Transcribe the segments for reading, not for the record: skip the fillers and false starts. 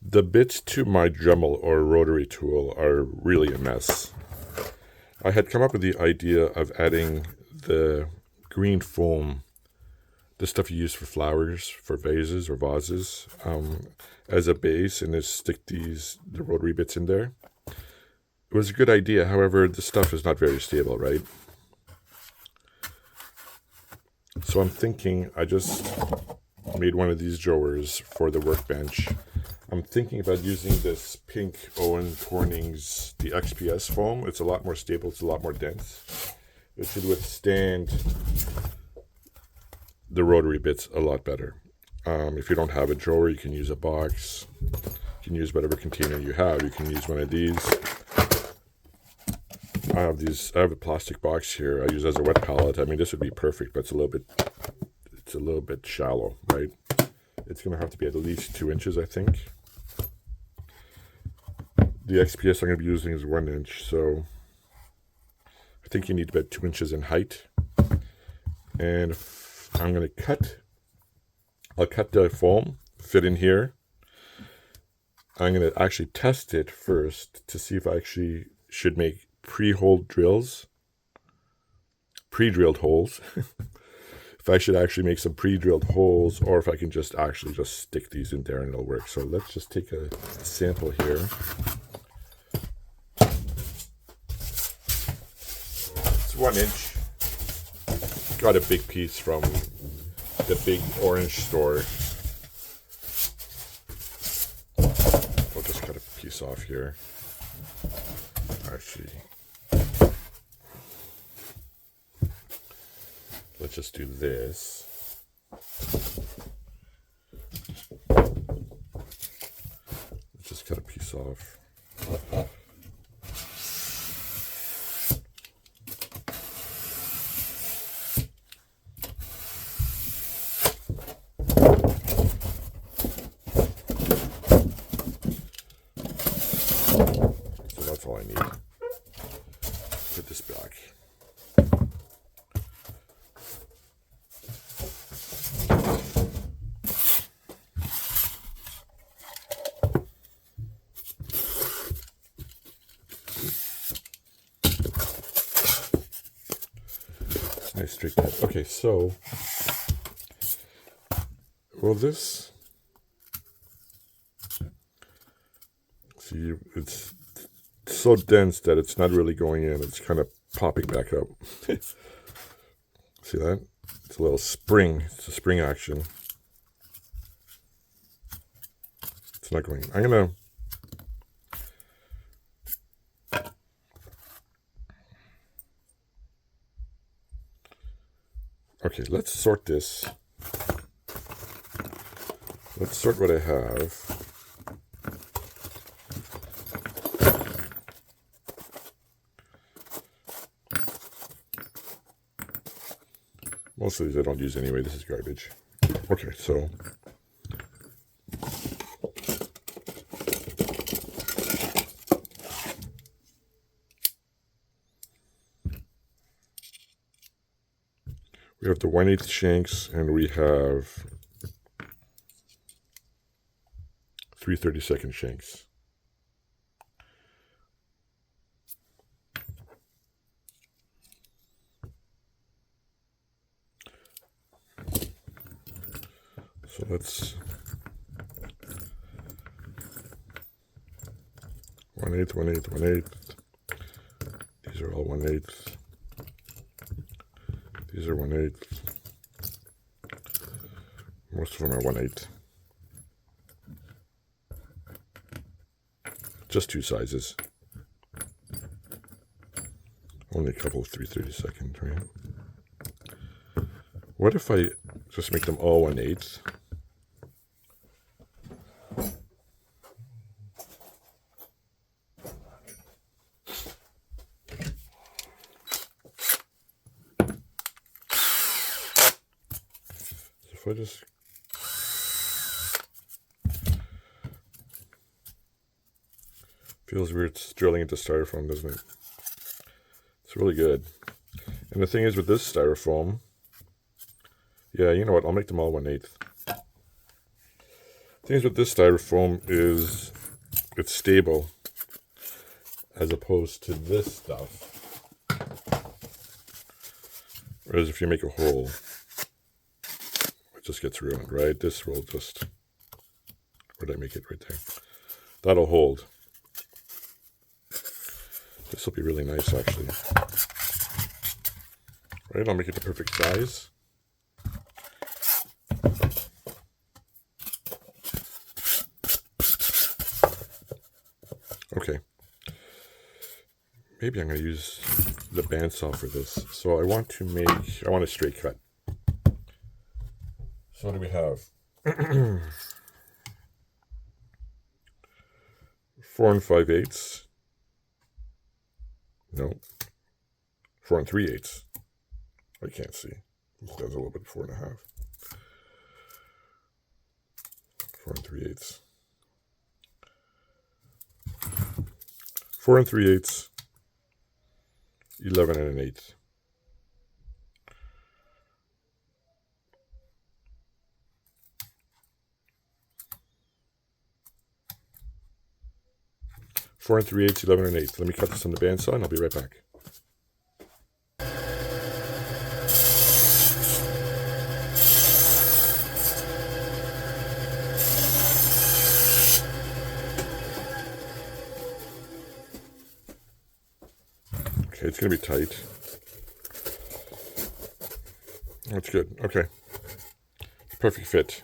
The bits to my Dremel or rotary tool are really a mess. I had come up with the idea of adding the green foam, the stuff you use for flowers, for vases or vases, as a base, and just stick the rotary bits in there. It was a good idea. However, the stuff is not very stable, right? So I'm thinking, I just made one of these drawers for the workbench. I'm thinking about using this pink Owen Corning's, the XPS foam. It's a lot more stable, it's a lot more dense. It should withstand the rotary bits a lot better. If you don't have a drawer, you can use a box. You can use whatever container you have. You can use one of these. I have a plastic box here. I use it as a wet palette. I mean, this would be perfect, but it's a little bit shallow, right? It's going to have to be at least 2 inches, I think. The XPS I'm going to be using is 1 inch, so I think you need about 2 inches in height. And if I'm going to I'll cut the foam, fit in here. I'm going to actually test it first to see if I actually should make pre-drilled holes. If I should actually make some pre-drilled holes, or if I can just stick these in there and it'll work. So let's just take a sample here. It's 1 inch. Got a big piece from the big orange store. I'll just cut a piece off here. Actually, let's just do this. Let's just cut a piece off. So that's all I need. Put this back. Nice straight cut. Okay, so this, see, it's so dense that it's not really going in. It's kind of popping back up. See that? It's a little spring. It's a spring action. It's not going in. I'm gonna okay, let's sort this. Let's sort what I have. Most of these I don't use anyway. This is garbage. Okay, so we have the 1/8 shanks, and we have 3/32 shanks. So let's 1/8, 1/8, 1/8. These are all 1/8. These are 1/8. Most of them are 1/8. Just 2 sizes. Only a couple of 3/32, right? What if I just make them all 1/8? If I just feels weird drilling into styrofoam, doesn't it? It's really good. And the thing is with this styrofoam, yeah, you know what? I'll make them all 1/8. Things with this styrofoam is it's stable as opposed to this stuff. Whereas if you make a hole, it just gets ruined, right? This will just, where did I make it? Right there. That'll hold. This will be really nice, actually. Right, I'll make it the perfect size. Okay. Maybe I'm going to use the bandsaw for this. So I want a straight cut. So what do we have? 4 5/8. No. 4 3/8. I can't see. This does a little bit 4 1/2. 4 3/8. 4 3/8. 11 1/8. Four and 3/8, 11 1/8. Let me cut this on the bandsaw and I'll be right back. Okay, it's going to be tight. That's good. Okay. Perfect fit.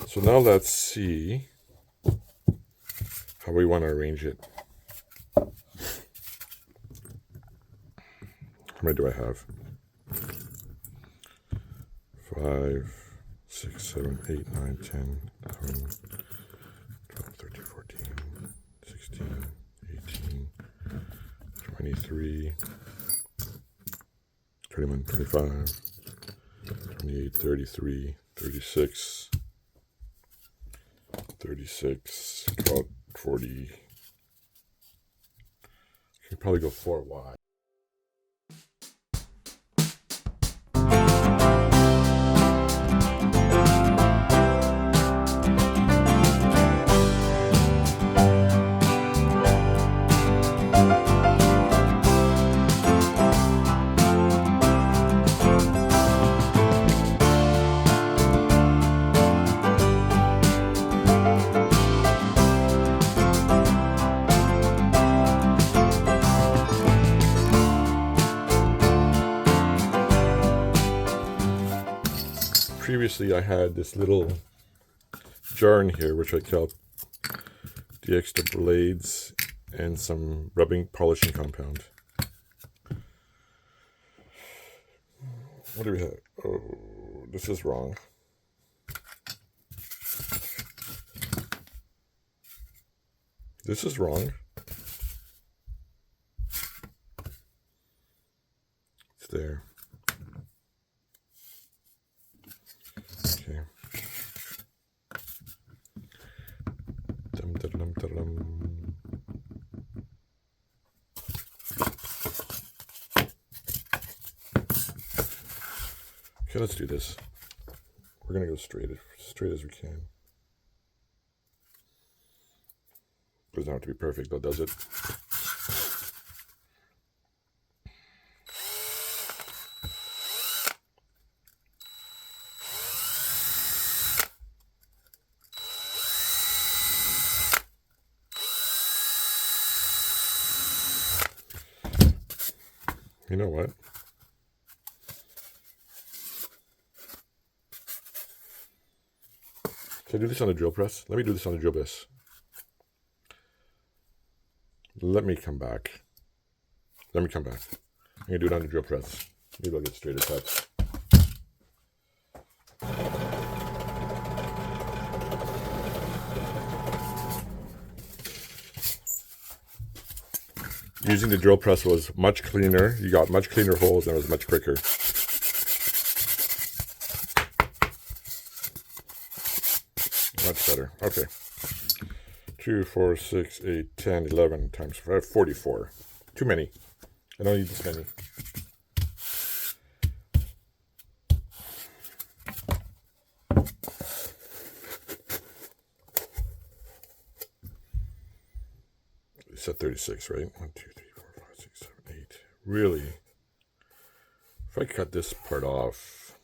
So now let's see how we want to arrange it. How many do I have? 5, 6, 7, 8, 9, 10, 11, 12, 13, 14, 16, 18, 23, 21, 25, 28, 33, 36, 36, about 40. You can probably go 4 wide. Previously I had this little jar in here which I kept the extra blades and some rubbing polishing compound. What do we have? Oh, this is wrong. This is wrong. It's there. Okay. Dum-da-dum-da-dum. Okay, let's do this. We're gonna go straight as we can. Doesn't have to be perfect, though, does it? You know what? Can I do this on the drill press? Let me do this on the drill press. Let me come back. I'm going to do it on the drill press. Maybe I'll get straighter cuts. Using the drill press was much cleaner. You got much cleaner holes and it was much quicker. Much better. Okay. 2, 4, 6, 8, 10, 11 times 5, 44. Too many. I don't need this many. You said 36, right? 1, 2, 3, 4, 5, 6, 7, 8. Really? If I cut this part off,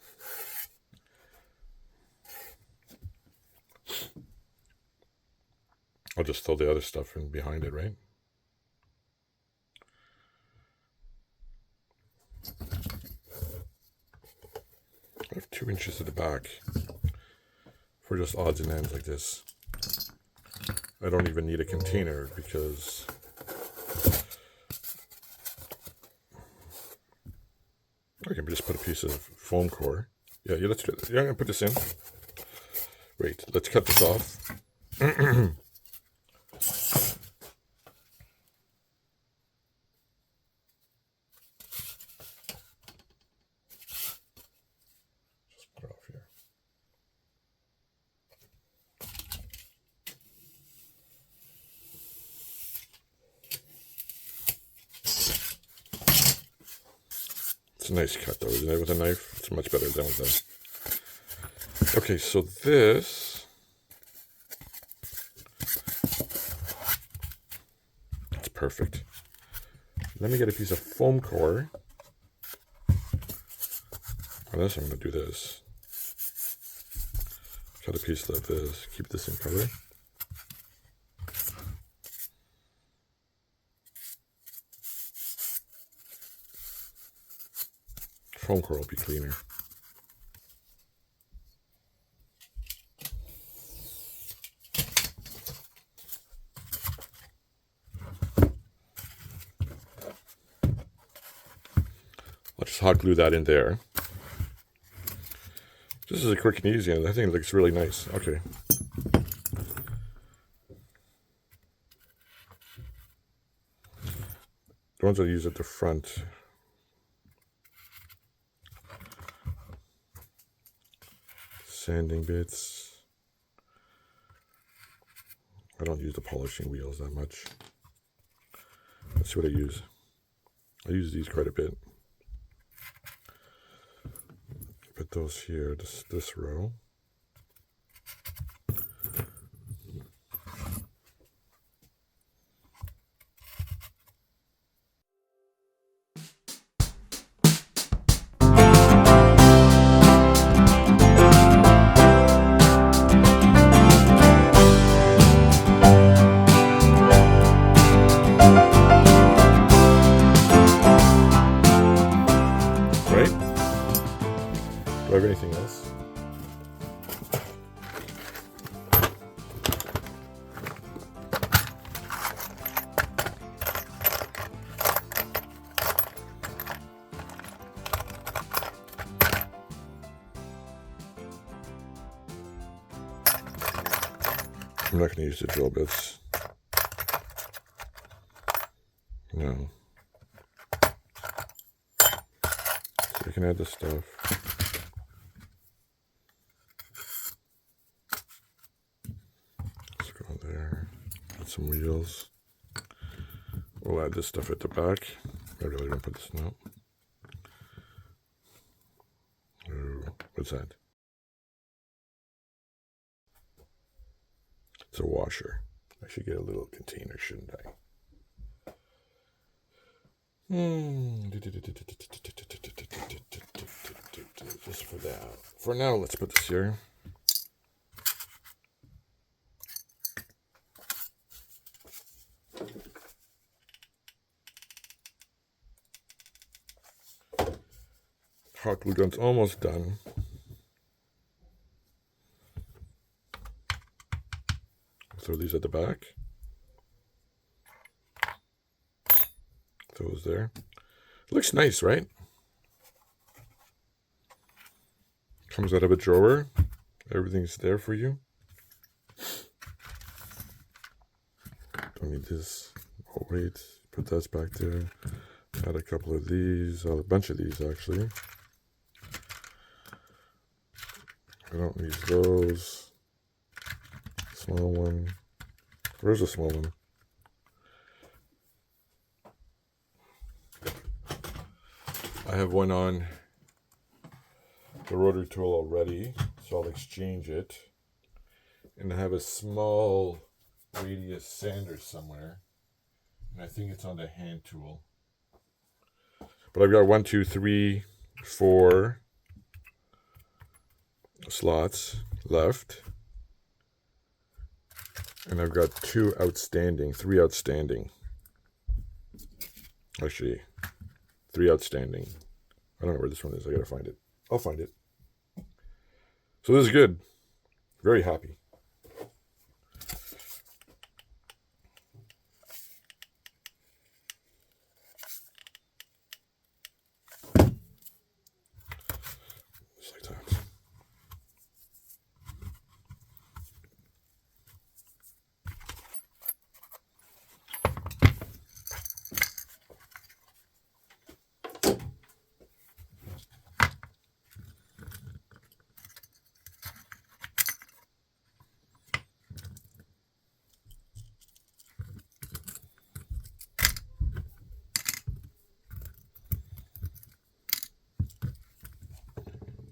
I'll just throw the other stuff in behind it, right? I have 2 inches at the back for just odds and ends like this. I don't even need a container because I can just put a piece of foam core. Yeah, let's do that. Yeah, I'm gonna put this in. Wait, let's cut this off. Just put it off here. It's a nice cut though, isn't it? With a knife, it's much better than with a... Okay, so this... That's perfect. Let me get a piece of foam core. Unless I'm going to do this. Cut a piece like this. Keep this in color. Foam core will be cleaner. I'll just hot glue that in there. This is a quick and easy, and I think it looks really nice. Okay. The ones I use at the front. Sanding bits. I don't use the polishing wheels that much. Let's see what I use. I use these quite a bit. Put those here, this row. Do I have anything else? I'm not going to use the drill bits. No. So we can add this stuff. Some wheels. We'll add this stuff at the back. I really don't put this now. Ooh, what's that? It's a washer. I should get a little container, shouldn't I? Just for that. For now, let's put this here. Hot glue gun's almost done. Throw these at the back. Those there. Looks nice, right? Comes out of a drawer. Everything's there for you. Don't need this. Oh wait, put that back there. Add a couple of these, a bunch of these actually. I don't need those. Small one. Where's the small one? I have one on the rotary tool already, so I'll exchange it. And I have a small radius sander somewhere. And I think it's on the hand tool. But I've got 1, 2, 3, 4 slots left. And I've got 3 outstanding. Actually, 3 outstanding. I don't know where this one is. I gotta find it. I'll find it. So this is good. Very happy. Just like that.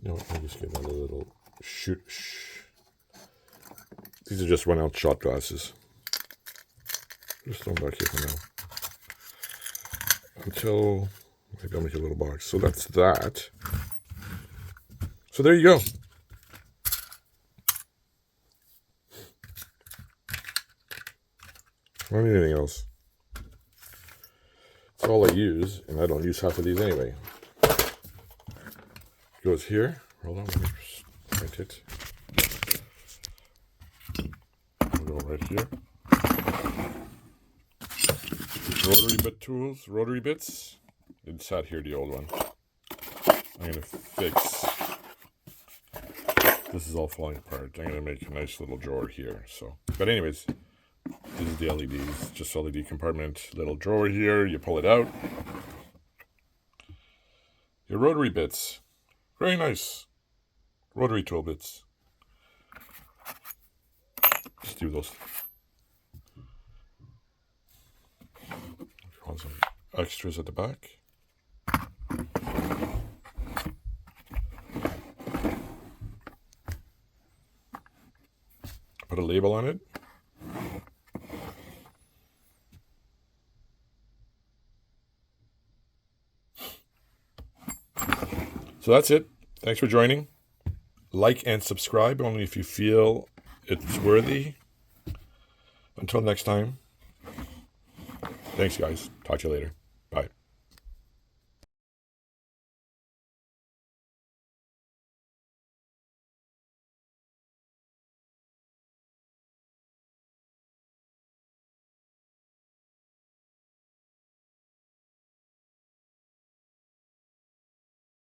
You know what, I'll just get another little shoot. These are just 1 ounce shot glasses. Just throw them back here for now. Until maybe I'll make a little box. So that's that. So there you go. I don't need anything else. It's all I use, and I don't use half of these anyway. Goes here. Hold on, let me print it. We'll go right here. Rotary bit tools, rotary bits. It sat here, the old one. I'm gonna fix. This is all falling apart. I'm gonna make a nice little drawer here. So, but anyways, this is the LEDs. Just LED compartment, little drawer here. You pull it out. Your rotary bits, very nice. Rotary Tool Bits. Just do those. If you want some extras at the back. Put a label on it. So that's it. Thanks for joining. Like and subscribe only if you feel it's worthy. Until next time. Thanks, guys. Talk to you later.